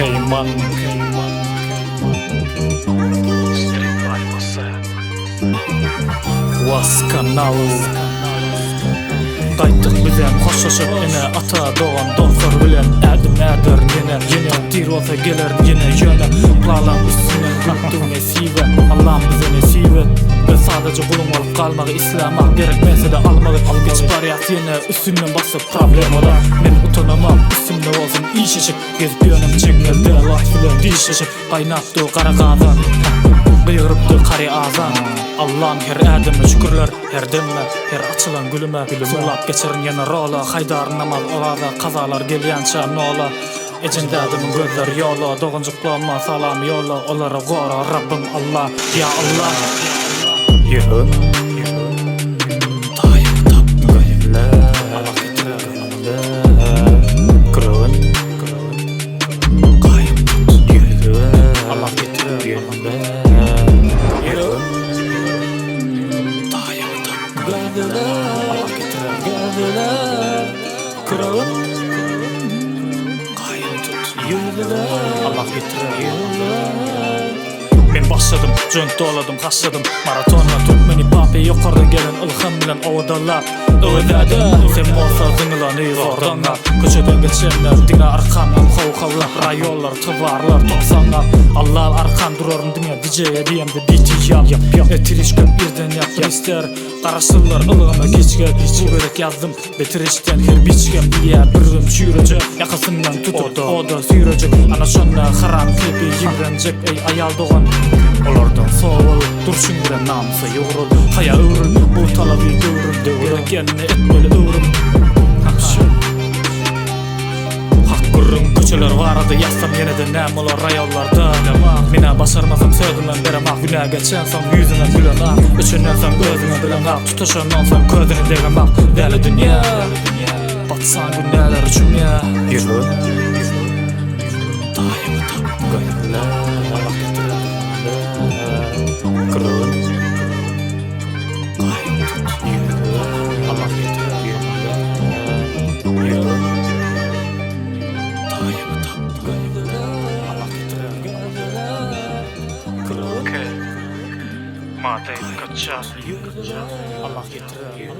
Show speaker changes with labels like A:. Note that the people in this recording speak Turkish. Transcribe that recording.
A: Keyman Was kanalı Qaytdyk bilen hoşlaşıp ene ata doğan dostlar bilen Erdim erder yine dir olsa geler yine Plalan üstüne gültüm nesibe Allah'ım bize nesibe Ve sadece kulun olup kalmağı İslam'a gerekmese de almağı Geç bariyat yine üstümden basıp problem ola Men utanamam üstümde olsun iş işi Gezip yönüm çekmez de Allah filan diş işi Kaynattı kara kazan Bıyırıptı kari azan Allah'ım her ademe şükürler Her demme, her açılan gülüme Sullap geçerin yana rola Haydar namaz olada kazalar gelyança nola Ecinde adamın gözler yola Doğuncukluğuma salam yola Olara gora Rabbim Allah Ya Allah Yığın Dayım tap gayimle Allah getiremde Kırığın Kayım tut yüzü Allah getiremde Yığın Dayım tap gayimle Allah getiremde Kırığın Kayım tut yüzü Allah getiremde Men başladım, jönk doladım, haşladım Maratonla Türkmeni papi yukarıda gelen ılham bilen ovadalar Övdada, sen olsa zıngılan iyi zordanlar Köşeden geçenler, dine arkamdan kovkavlar Rayollar, tıvarlar, toksanlar Allah arkam durarım dine DJ'ye diyemde biti yap Etirişken birden yaptım ister Karasıllar ılığıma geçken Bu börek yazdım, betirişten her biçken Biye bürüm çürücek, yakasından tutup Oda sürücek, ana şonna haram klipi yimrenecek Ey ayal doğan Olardan soğul, durşun bilen namısa yoğrul Haya öğrül, bu talabi dövrül Yürek yenine etmeli öğrül Hak gurrum, köçeler vardı Yazsam yine de nem olar rayollarda Mina başarmasam sözümden beremak Güne geçen son yüzüne gülenak Üçünden son gözüne bilenak Tutuşandan son közünü degemak Deli dünya Batsan günler üçün ya Yürü Dayımı tap gayırlar Allah getirir Kırığın Kayım tut yüzü Allah getirir Yığın Dayımı tap gayırlar Allah getirir Kırığın Madeyim kaçar Allah getirir